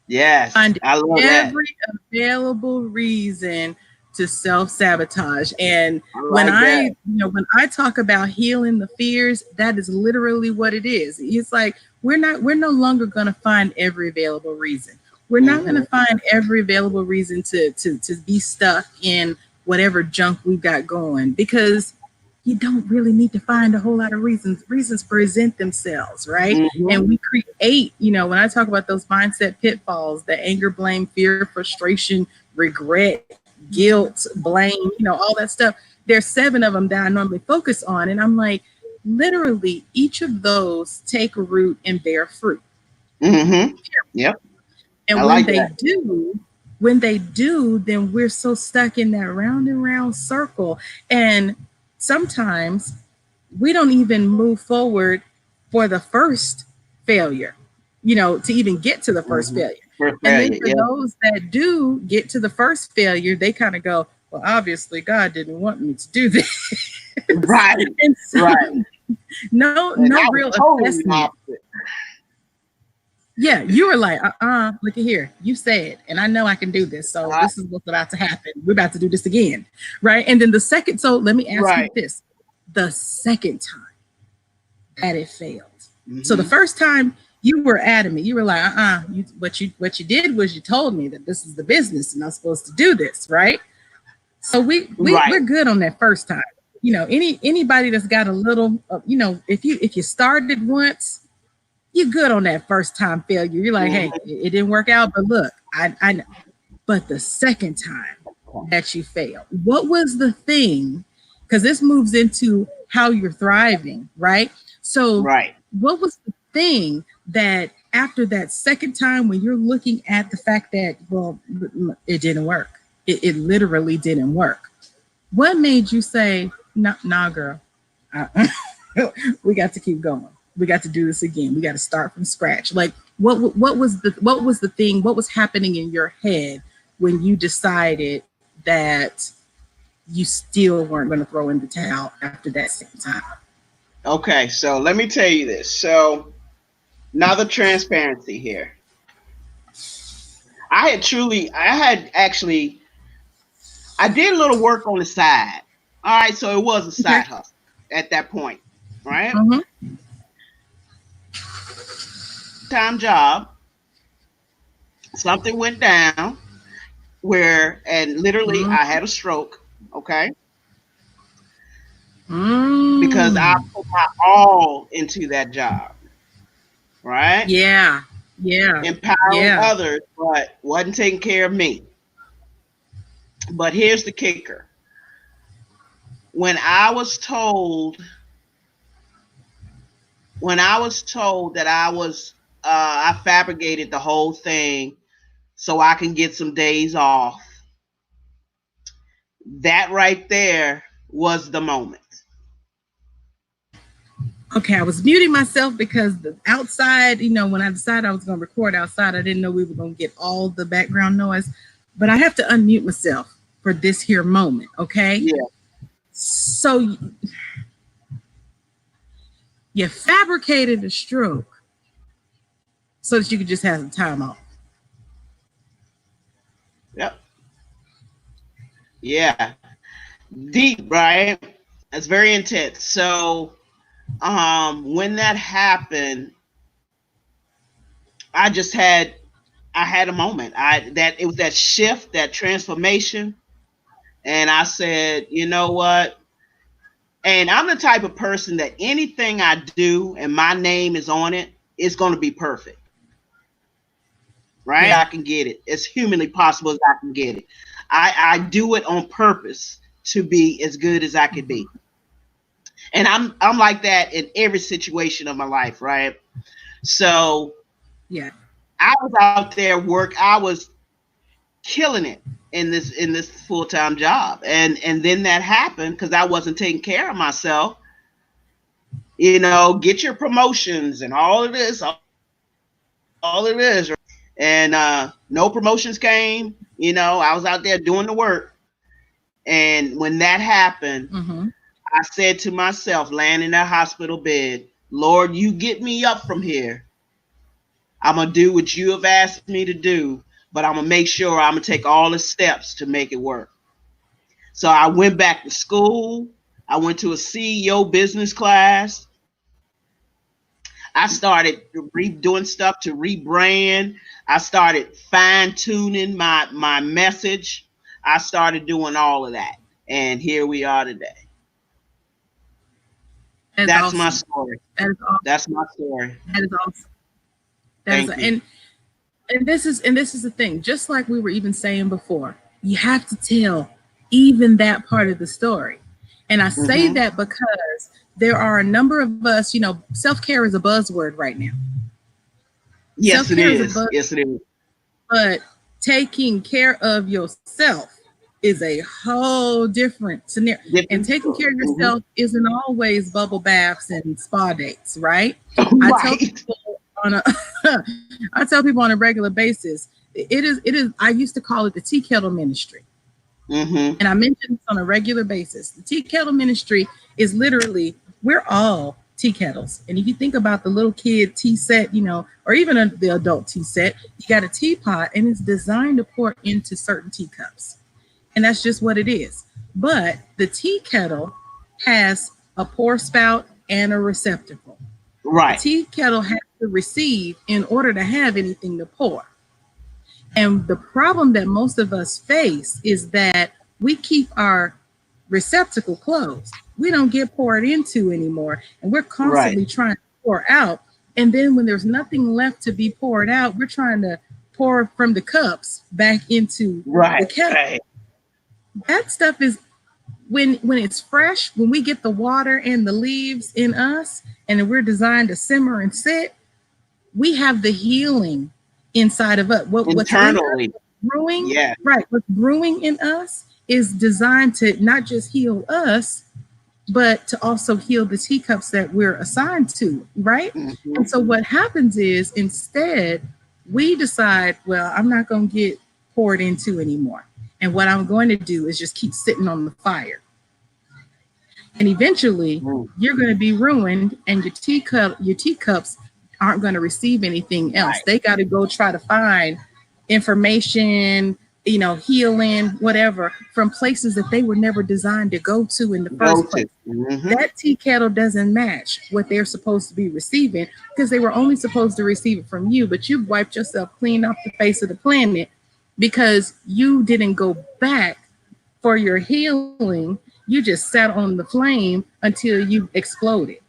[SPEAKER 2] Yes,
[SPEAKER 1] Find
[SPEAKER 2] I love
[SPEAKER 1] every available reason to self-sabotage. And
[SPEAKER 2] like
[SPEAKER 1] when I talk about healing the fears, that is literally what it is. It's like we're no longer going to find every available reason. We're not going to find every available reason to be stuck in whatever junk we've got going, because you don't really need to find a whole lot of reasons. Reasons present themselves, right? And we create, when I talk about those mindset pitfalls, the anger, blame, fear, frustration, regret, guilt, blame, all that stuff. There's 7 of them that I normally focus on. And I'm like, literally, each of those take root and bear fruit.
[SPEAKER 2] Yep.
[SPEAKER 1] And when they do, then we're so stuck in that round and round circle. And sometimes we don't even move forward for the first failure, to even get to the first failure. And then for those that do get to the first failure, they kind of go, well, obviously God didn't want me to do this.
[SPEAKER 2] Right.
[SPEAKER 1] And so, no real assessment. Yeah, you were like, look at here. You said, and I know I can do this. So this is what's about to happen. We're about to do this again. Right. And then the second, so let me ask you this. The second time that it failed. So the first time you were adamant, you were like, what you did was you told me that this is the business and I'm supposed to do this, right? So we're good on that first time. Anybody that's got a little, if you started once, you're good on that first time failure. You're like, hey, it didn't work out, but look, I know. But the second time that you failed, what was the thing? Because this moves into how you're thriving, right? So what was the thing that after that second time, when you're looking at the fact that, well, it didn't work. It literally didn't work. What made you say, nah, girl, we got to keep going. We got to do this again. We got to start from scratch. Like what was the thing? What was happening in your head when you decided that you still weren't going to throw in the towel after that second time?
[SPEAKER 2] Okay, so let me tell you this. So now the transparency here. I did a little work on the side. All right, so it was a side hustle at that point, right? Time job. Something went down and literally I had a stroke. Okay. Because I put my all into that job. Right?
[SPEAKER 1] Yeah.
[SPEAKER 2] Empowering others, but wasn't taking care of me. But here's the kicker. When I was told that I was I fabricated the whole thing so I can get some days off. That right there was the moment.
[SPEAKER 1] Okay, I was muting myself because the outside, when I decided I was going to record outside, I didn't know we were going to get all the background noise. But I have to unmute myself for this here moment, okay?
[SPEAKER 2] Yeah.
[SPEAKER 1] So you fabricated a stroke so that you could just have some time off.
[SPEAKER 2] Yep. Yeah. Deep, right? That's very intense. So when that happened, I had a moment. It was that shift, that transformation. And I said, you know what? And I'm the type of person that anything I do and my name is on it, it's going to be perfect. Right? Yeah. I can get it as humanly possible as I can get it. I do it on purpose to be as good as I could be. And I'm like that in every situation of my life, right? So
[SPEAKER 1] yeah,
[SPEAKER 2] I was out there I was killing it in this full-time job. And then that happened because I wasn't taking care of myself. Get your promotions and all of this. And no promotions came. I was out there doing the work. And when that happened, I said to myself, laying in that hospital bed, Lord, you get me up from here. I'm going to do what you have asked me to do, but I'm going to make sure I'm going to take all the steps to make it work. So I went back to school. I went to a CEO business class. I started doing stuff to rebrand. I started fine-tuning my message. I started doing all of that. And here we are today. That's awesome. My story. That is awesome. That's my story.
[SPEAKER 1] That is awesome. Thank you. And this is the thing. Just like we were even saying before, you have to tell even that part of the story. And I say that because there are a number of us, self-care is a buzzword right now.
[SPEAKER 2] Yes, it is. Yes, it is.
[SPEAKER 1] But taking care of yourself is a whole different scenario. And taking care of yourself isn't always bubble baths and spa dates, right?
[SPEAKER 2] Right.
[SPEAKER 1] I tell people on a regular basis, it is. I used to call it the tea kettle ministry. And I mention this on a regular basis. The tea kettle ministry is literally, we're all tea kettles. And if you think about the little kid tea set, or even the adult tea set, you got a teapot and it's designed to pour into certain teacups. And that's just what it is. But the tea kettle has a pour spout and a receptacle.
[SPEAKER 2] Right.
[SPEAKER 1] The tea kettle has to receive in order to have anything to pour. And the problem that most of us face is that we keep our receptacle closed. We don't get poured into anymore. And we're constantly trying to pour out. And then when there's nothing left to be poured out, we're trying to pour from the cups back into the kettle. Right. That stuff is when it's fresh, when we get the water and the leaves in us and we're designed to simmer and sit, we have the healing inside of us. What's brewing, what's brewing in us is designed to not just heal us, but to also heal the teacups that we're assigned to, right? And so what happens is instead we decide, well, I'm not going to get poured into anymore. And what I'm going to do is just keep sitting on the fire. And eventually you're going to be ruined and your teacups aren't going to receive anything else. They got to go try to find information, healing, whatever, from places that they were never designed to go to in the first place. That tea kettle doesn't match what they're supposed to be receiving because they were only supposed to receive it from you, but you wiped yourself clean off the face of the planet because you didn't go back for your healing. You just sat on the flame until you exploded.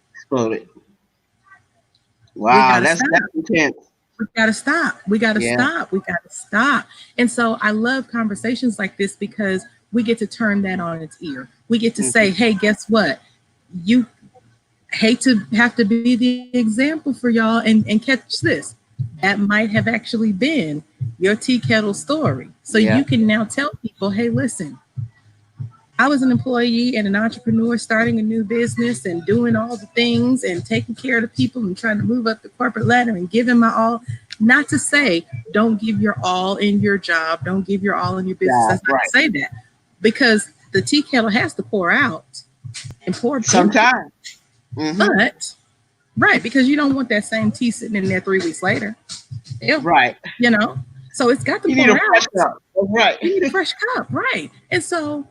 [SPEAKER 2] Wow, that's intense.
[SPEAKER 1] We got to stop. We got to stop. And so I love conversations like this because we get to turn that on its ear. We get to say, hey, guess what? You hate to have to be the example for y'all and catch this. that might have actually been your tea kettle story. So
[SPEAKER 2] Yeah.
[SPEAKER 1] you can now tell people, hey, listen, I was an employee and an entrepreneur starting a new business and doing all the things and taking care of the people and trying to move up the corporate ladder and giving my all. Not to say don't give your all in your job, don't give your all in your business.
[SPEAKER 2] Yeah.
[SPEAKER 1] That's not to
[SPEAKER 2] Right.
[SPEAKER 1] say that, because the tea kettle has to pour out and pour empty.
[SPEAKER 2] Sometimes. Hmm.
[SPEAKER 1] But right, because you don't want that same tea sitting in there 3 weeks later. Ew,
[SPEAKER 2] Right.
[SPEAKER 1] you know. So it's got to
[SPEAKER 2] You need
[SPEAKER 1] pour
[SPEAKER 2] a fresh
[SPEAKER 1] out.
[SPEAKER 2] cup. Right.
[SPEAKER 1] You need a fresh cup, right? And so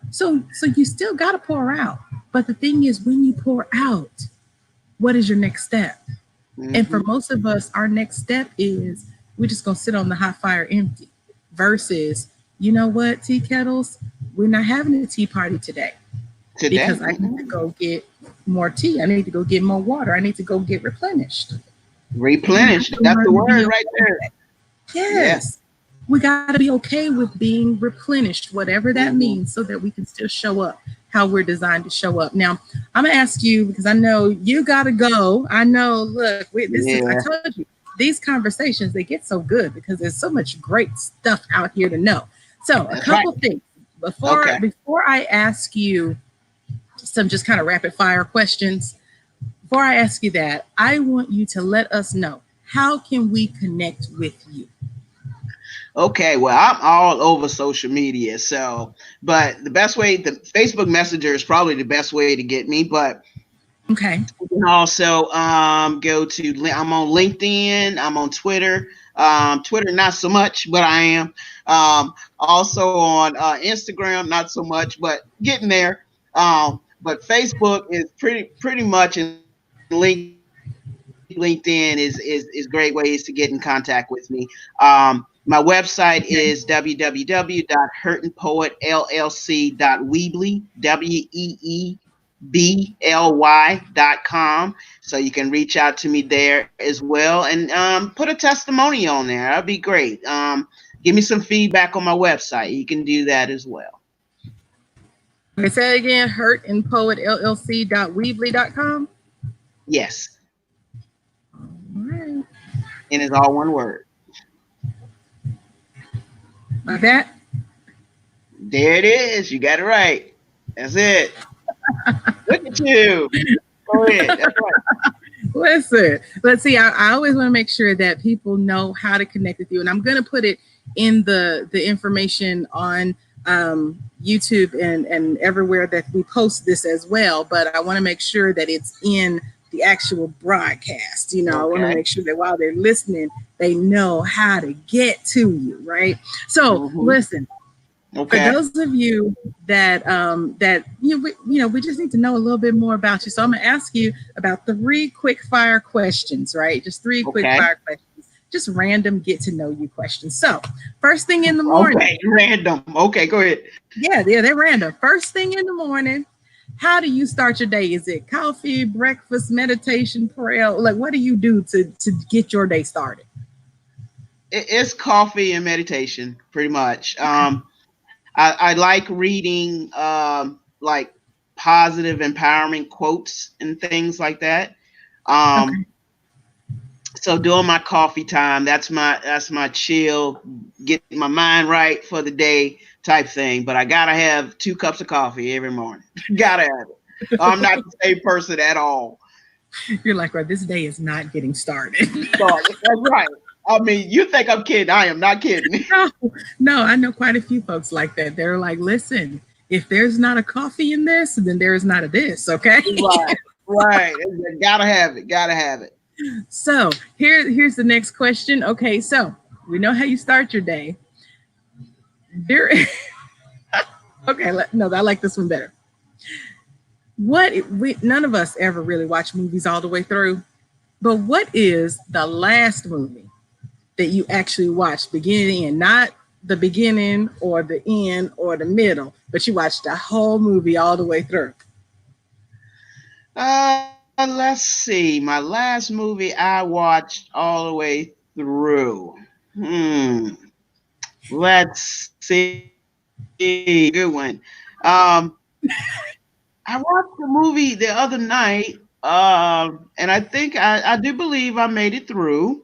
[SPEAKER 1] you still got to pour out. But the thing is, when you pour out, what is your next step? And for
[SPEAKER 2] Hmm.
[SPEAKER 1] most of us, our next step is we're just gonna sit on the hot fire empty. Versus, you know what, tea kettles, we're not having a tea party today
[SPEAKER 2] Today.
[SPEAKER 1] because I need to go get more tea. I need to go get more water. I need to go get replenished. We have
[SPEAKER 2] Replenish.
[SPEAKER 1] to
[SPEAKER 2] That's the
[SPEAKER 1] learn to be
[SPEAKER 2] word
[SPEAKER 1] okay
[SPEAKER 2] right
[SPEAKER 1] with
[SPEAKER 2] there.
[SPEAKER 1] that.
[SPEAKER 2] Yeah.
[SPEAKER 1] Yes. We got to be okay with being replenished, whatever that
[SPEAKER 2] Hmm.
[SPEAKER 1] means, so that we can still show up how we're designed to show up. Now, I'm going to ask you because I know you got to go. I know, look, I
[SPEAKER 2] Yeah.
[SPEAKER 1] told you, these conversations, they get so good because there's so much great stuff out here to know. So, a
[SPEAKER 2] That's right.
[SPEAKER 1] couple things
[SPEAKER 2] Okay.
[SPEAKER 1] before I ask you some just kind of rapid fire questions. Before I ask you that, I want you to let us know, how can we connect with you?
[SPEAKER 2] Okay, well, I'm all over social media, but the best way, the Facebook Messenger is probably the best way to get me. But
[SPEAKER 1] Okay.
[SPEAKER 2] you can also go to, I'm on LinkedIn, I'm on Twitter. Twitter, not so much, but I am. Also on Instagram, not so much, but getting there. But Facebook is pretty much, and LinkedIn is great ways to get in contact with me. My website
[SPEAKER 1] Okay.
[SPEAKER 2] is www.hurtandpoetllc.weebly, weebly.com. So you can reach out to me there as well, and put a testimony on there. That'd be great. Give me some feedback on my website. You can do that as well.
[SPEAKER 1] Okay, say it again, hurtandpoetllc.weebly.com.
[SPEAKER 2] Yes,
[SPEAKER 1] All right.
[SPEAKER 2] and it's all one word.
[SPEAKER 1] Like that.
[SPEAKER 2] There it is. You got it right. That's it. Look at you. Go ahead. That's right.
[SPEAKER 1] Listen, let's see. I always want to make sure that people know how to connect with you, and I'm going to put it in the information on YouTube and everywhere that we post this as well. But I want to make sure that it's in the actual broadcast. You know, I want to
[SPEAKER 2] Okay.
[SPEAKER 1] make sure that while they're listening, they know how to get to you. Right. So
[SPEAKER 2] Hmm.
[SPEAKER 1] listen, for
[SPEAKER 2] Okay.
[SPEAKER 1] those of you that we just need to know a little bit more about you. So I'm going to ask you about three quick fire questions, right? Just three quick
[SPEAKER 2] Okay.
[SPEAKER 1] fire questions, just random get to know you questions. So first thing in the morning,
[SPEAKER 2] Okay. Random. Okay. Go ahead.
[SPEAKER 1] yeah, they're random. First thing in the morning, how do you start your day? Is it coffee, breakfast, meditation, prayer? Like, what do you do to get your day started?
[SPEAKER 2] It's coffee and meditation, pretty much. I like reading like positive empowerment quotes and things like that. Um,
[SPEAKER 1] Okay.
[SPEAKER 2] so during my coffee time, that's my chill, get my mind right for the day type thing. But I gotta have 2 cups of coffee every morning. Gotta have it. I'm not the same person at all.
[SPEAKER 1] You're like, well, this day is not getting started.
[SPEAKER 2] Sorry. That's right. I mean, you think I'm kidding? I am not kidding.
[SPEAKER 1] No, no, I know quite a few folks like that. They're like, listen, if there's not a coffee in this, then there is not a this. Okay.
[SPEAKER 2] Right. Right. Gotta have it. Gotta have it.
[SPEAKER 1] So here's the next question. Okay, so we know how you start your day. There, okay, no, I like this one better. None of us ever really watch movies all the way through, but what is the last movie that you actually watched beginning and not the beginning or the end or the middle, but you watched the whole movie all the way through?
[SPEAKER 2] Let's see. My last movie I watched all the way through. Hmm. Let's see. Good one. Um, I watched the movie the other night, and I think I do believe I made it through.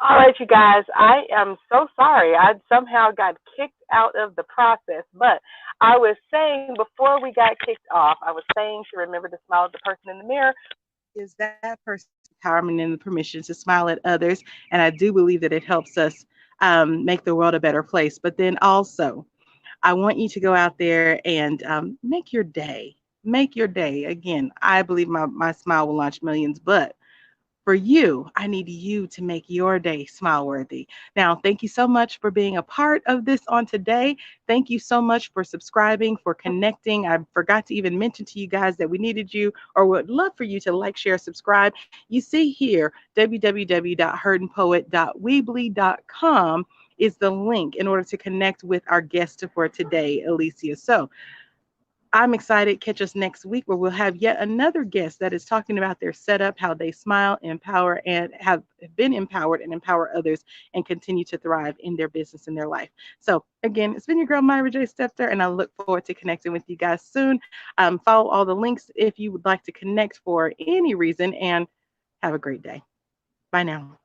[SPEAKER 3] All right, you guys, I am so sorry. I somehow got kicked out of the process, but I was saying before we got kicked off, I was saying to remember to smile at the person in the mirror is that person's empowerment and the permission to smile at others. And I do believe that it helps us make the world a better place. But then also, I want you to go out there and make your day. Make your day. Again, I believe my smile will launch millions, but for you, I need you to make your day smile worthy. Now, thank you so much for being a part of this on today. Thank you so much for subscribing, for connecting. I forgot to even mention to you guys that we needed you or would love for you to like, share, subscribe. You see here, www.hurtandpoet.weebly.com is the link in order to connect with our guest for today, Aleasia. So, I'm excited. Catch us next week where we'll have yet another guest that is talking about their setup, how they smile, empower, and have been empowered and empower others and continue to thrive in their business and their life. So, again, it's been your girl, Myra J. Stepter, and I look forward to connecting with you guys soon. Follow all the links if you would like to connect for any reason, and have a great day. Bye now.